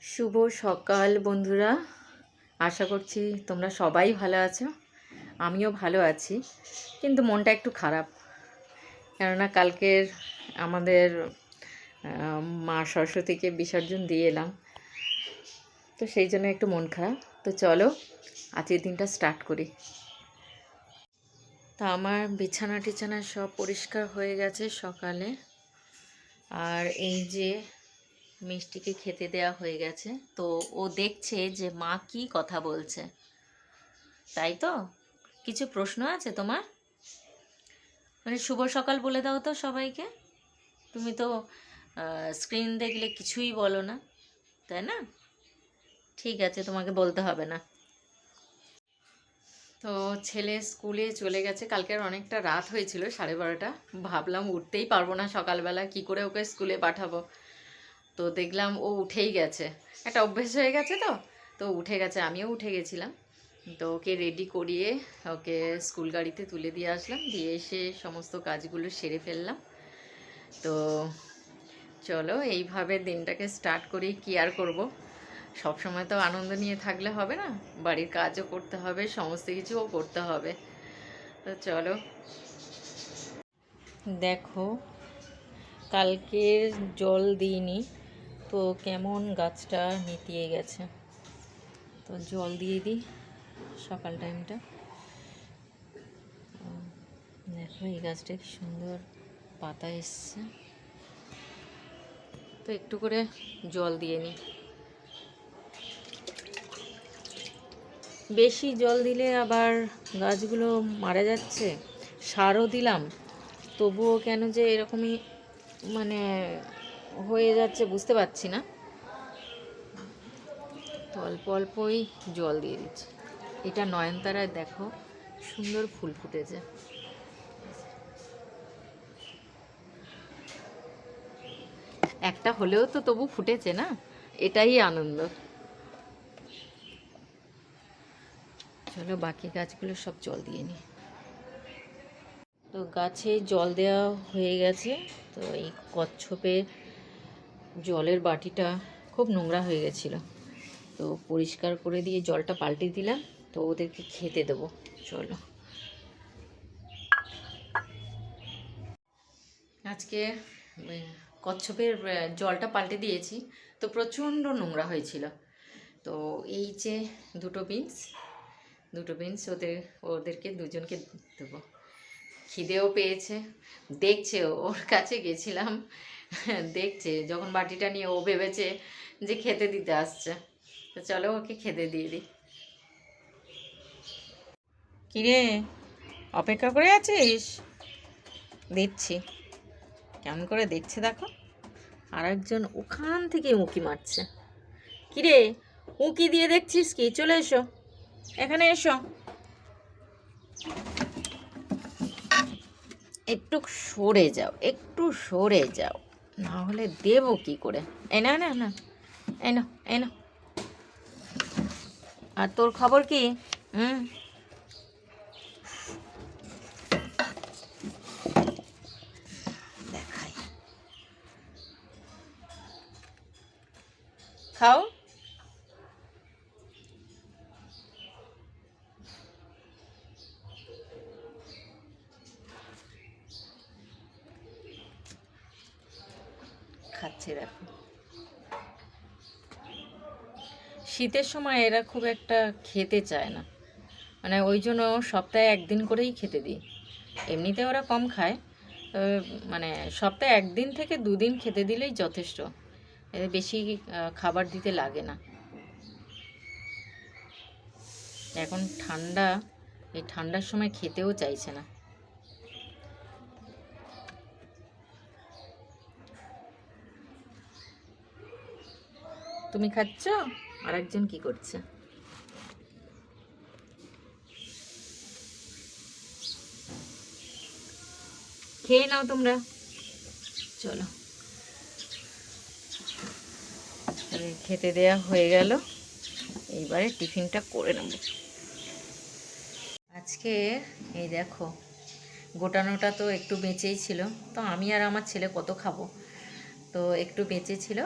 শুভ সকাল বন্ধুরা, আশা করছি তোমরা সবাই ভালো আছো। আমিও ভালো আছি, কিন্তু মনটা একটু খারাপ। কেননা কালকের আমাদের মা সরস্বতীকে বিসর্জন দিয়ে এলাম, তো সেই জন্য একটু মন খারাপ। তো চলো আজকের দিনটা স্টার্ট করি। তা আমার বিছানা টিছানা সব পরিষ্কার হয়ে গেছে সকালে। আর এই যে মিষ্টিকে খেতে দেওয়া হয়ে গেছে, তো ও দেখছে যে মা কি কথা বলছে, তাই তো? কিছু প্রশ্ন আছে তোমার? মানে শুভ সকাল বলে দাও তো সবাইকে। তুমি তো স্ক্রিন দেখলে কিছুই বলো না, তাই না? ঠিক আছে, তোমাকে বলতে হবে না। তো ছেলে স্কুলে চলে গেছে। কালকের অনেকটা রাত হয়েছিল, 12:30। ভাবলাম উঠতেই পারবো না সকালবেলা, কি করে ওকে স্কুলে পাঠাবো। তো দেখলাম ও উঠেই গেছে, একটা অভ্যেস হয়ে গেছে। তো উঠে গেছে, আমিও উঠে গেছিলাম। তো ওকে রেডি করিয়ে ওকে স্কুল গাড়িতে তুলে দিয়ে আসলাম, দিয়ে এসে সমস্ত কাজগুলো সেরে ফেললাম। তো চলো এইভাবে দিনটাকে স্টার্ট করি। কি আর করবো, সবসময় তো আনন্দ নিয়ে থাকলে হবে না, বাড়ির কাজও করতে হবে, সমস্ত কিছুও করতে হবে। তো চলো দেখো, কালকে জল দিইনি, তো কেমন গাছটা নেতিয়ে গেছে। তো জল দিয়ে দিই সকাল টাইমটা। দেখো এই গাছটা কি সুন্দর পাতা এসছে, তো একটু করে জল দিয়ে নিই। বেশি জল দিলে আবার গাছগুলো মারা যাচ্ছে। সারও দিলাম, তবুও কেন যে এরকমই মানে হয়ে যাচ্ছে বুঝতে পারছি না। তো অল্প অল্পই জল দিয়ে দিচ্ছি। এটা নয়নতারায় দেখো সুন্দর ফুল ফুটেছে। একটা হলেও তো তবু ফুটেছে না, এটাই আনন্দ। চলো বাকি গাছগুলো সব জল দিয়ে নিই। তো গাছে জল দেওয়া হয়ে গেছে। তো এই কচ্ছপের জলের বাটিটা খুব নোংরা হয়ে গেছিলো, তো পরিষ্কার করে দিয়ে জলটা পাল্টে দিলাম। তো ওদেরকে খেতে দেবো। চলো আজকে কচ্ছপের জলটা পাল্টে দিয়েছি, তো প্রচণ্ড নোংরা হয়েছিল। তো এই যে দুটো বিনস ওদেরকে দুজনকে দেবো। খিদেও পেয়েছে, দেখছে, ওর কাছে গেছিলাম, দেখছে যখন বাটিটা নিয়ে ও ভেবেছে যে খেতে দিতে আসছে। তো চলো ওকে খেতে দিয়ে দিই। কিরে, অপেক্ষা করে আছিস? দিচ্ছি। কেমন করে দেখছে দেখো, আর একজন ওখান থেকে উঁকি মারছে। কিরে, উঁকি দিয়ে দেখছিস কি? চলে এসো, এখানে এসো। একটু সরে যাও, একটু সরে যাও, না হলে দেবো কি করে। এই না না না, এই না এই না। আর তোর খবর কি? দেখাই, খাও। খাচ্ছে দেখো। শীতের সময় এরা খুব একটা খেতে চায় না, মানে ওই জন্য সপ্তাহে একদিন করেই খেতে দিই। এমনিতে ওরা কম খায়, মানে সপ্তাহে 1 দিন থেকে 2 দিন খেতে দিলেই যথেষ্ট। এদের বেশি খাবার দিতে লাগে না। এখন ঠান্ডা, এই ঠান্ডার সময় খেতেও চাইছে না। তুমি খাচ্ছ, আর একজন কি করছে? খেয়ে নাও তোমরা। চলো খেতে দেয়া হয়ে গেল, এইবারে টিফিনটা করে নেব। আজকে এই দেখো, গোটানোটা তো একটু বেঁচেই ছিল, তো আমি আর আমার ছেলে কত খাবো, তো একটু বেঁচে ছিল।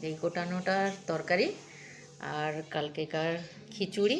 এই গোটানোটার তরকারি আর কালকেকার খিচুড়ি,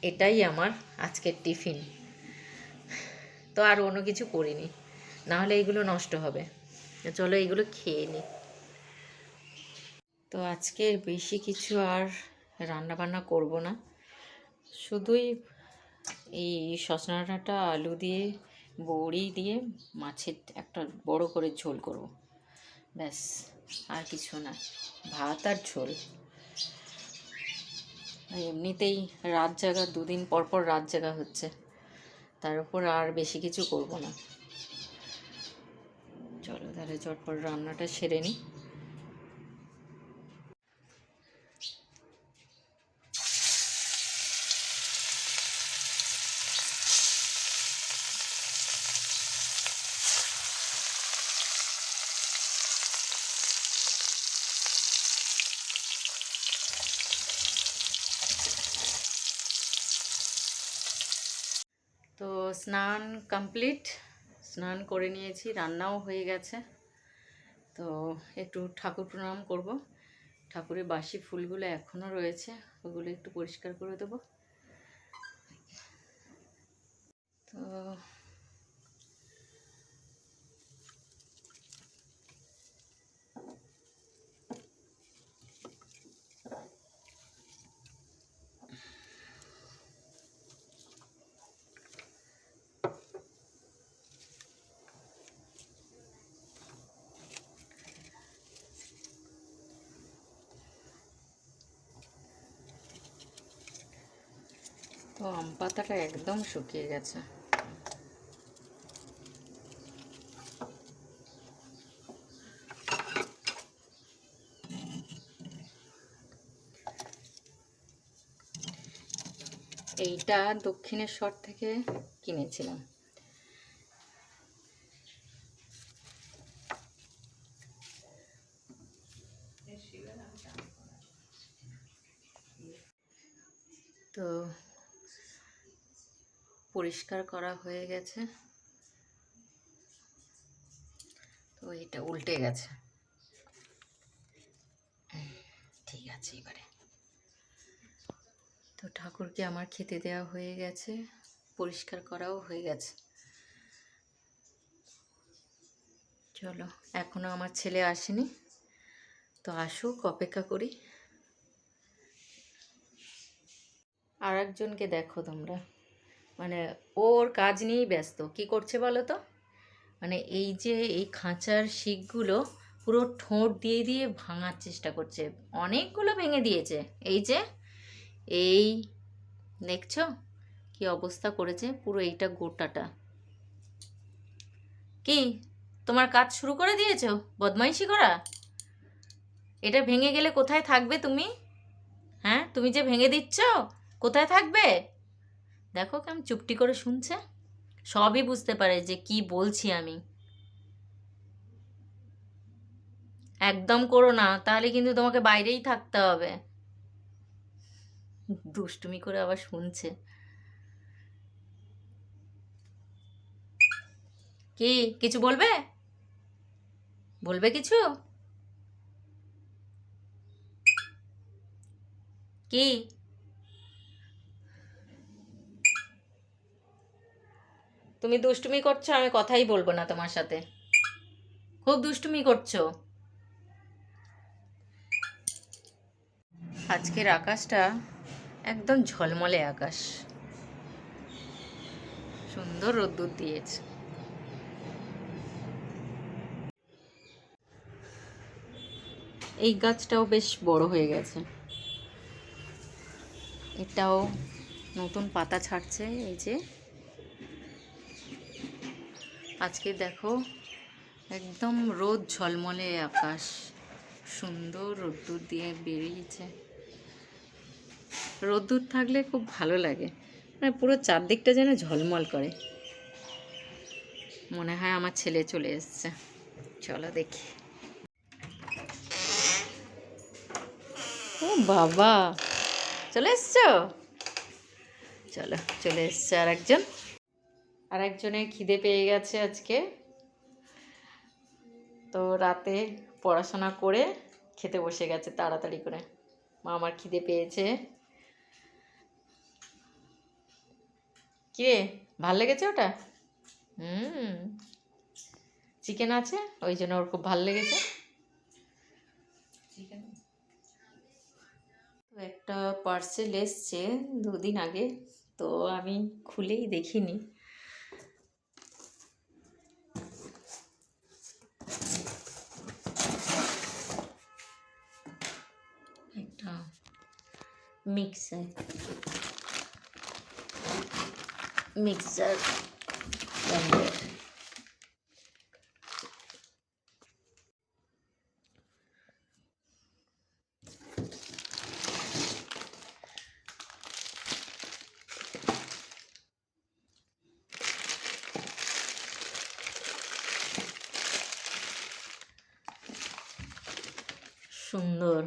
এটাই আমার আজকের টিফিন। তো আর অন্য কিছু করিনি, নাহলে এইগুলো নষ্ট হবে। চলো এইগুলো খেয়ে নিই। তো আজকে বেশি কিছু আর রান্না বান্না করব না, শুধুই এই সজনা ডাঁটা আলু দিয়ে বড়ি দিয়ে মাছের একটা বড় করে ঝোল করব, ব্যাস। আর কিছু না, ভাত আর ঝোল। এমনিতেই রাত জাগা, দুদিন পর পর রাত জাগা হচ্ছে, তার উপর আর বেশি কিছু করব না। চলো তাহলে চটপট রান্নাটা সেরে নিই। তো স্নান কমপ্লিট, স্নান করে নিয়েছি, রান্নাও হয়ে গেছে। তো একটু ঠাকুর প্রণাম করব। ঠাকুরের বাসি ফুলগুলো এখনও রয়েছে, ওগুলো একটু পরিষ্কার করে দেবো। তো তো আম পাতাটা একদম শুকিয়ে গেছে। এইটা দক্ষিণেশ্বর থেকে কিনেছিলাম। তো পরিষ্কার করা হয়ে গেছে। তো এটা উল্টে গেছে, ঠিক আছে এবারে। তো ঠাকুরকে আমার খেতে দেওয়া হয়ে গেছে, পরিষ্কার করাও হয়ে গেছে। চলো, এখনো আমার ছেলে আসেনি, তো আসুক, অপেক্ষা করি। আর একজনকে দেখো তোমরা, মানে ওর কাজ নিয়েই ব্যস্ত। কি করছে বলো তো, মানে এই যে এই খাঁচার শিকগুলো পুরো ঠোঁট দিয়ে দিয়ে ভাঙার চেষ্টা করছে। অনেকগুলো ভেঙে দিয়েছে, এই যে এই দেখছো কি অবস্থা করেছে, পুরো এইটা গোটাটা। কি তোমার কাজ শুরু করে দিয়েছো বদমাইশি করা? এটা ভেঙে গেলে কোথায় থাকবে তুমি? হ্যাঁ, তুমি যে ভেঙে দিচ্ছ, কোথায় থাকবে? দেখো কেমন চুপটি করে শুনছে, সবই বুঝতে পারে যে কি বলছি আমি। একদম করো না, তাহলে কিন্তু তোমাকে বাইরেই থাকতে হবে। দুষ্টুমি করে আবার শুনছে। কি কিছু বলবে? বলবে কিছু? কি তুমি দুষ্টুমি করছো, আমি কথাই বলবো না তোমার সাথে। খুব দুষ্টুমি করছো। আজকের আকাশটা একদম ঝলমলে আকাশ, সুন্দর রোদ্দুর দিয়েছে। এই গাছটাও বেশ বড় হয়ে গেছে, এটাও নতুন পাতা ছাড়ছে। এই যে আজকে দেখো একদম রোদ ঝলমলে আকাশ, সুন্দর রোদ্দুর দিয়ে বেরিয়েছে। রোদ্দুর থাকলে খুব ভালো লাগে, মানে পুরো চারদিকটা যেন ঝলমল করে। মনে হয় আমার ছেলে চলে এসছে, চলো দেখি। ও বাবা, চলে এসছো? চলো, চলে এসছে আর একজনের খিদে পেয়ে গেছে আজকে। তো রাতে পড়াশোনা করে খেতে বসে গেছে তাড়াতাড়ি করে। মা আমার খিদে পেয়েছে। কিরে, ভাল লেগেছে ওটা? হুম, চিকেন আছে ওই জন্য ওর খুব ভাল লেগেছে। তো একটা পার্সেল এসছে 2 দিন আগে, তো আমি খুলেই দেখিনি। একটা মিক্সার ব্র্যান্ডের। সুন্দর।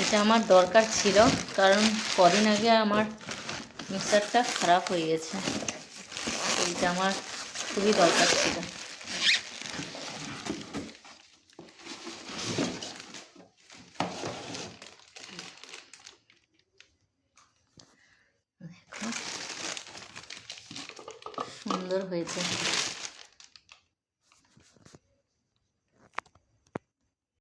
এটা আমার দরকার ছিল, কারণ কদিন আগে আমার মিক্সারটা খারাপ হয়ে গেছে। এইটা আমার খুবই দরকার ছিল। দেখো সুন্দর হয়েছে।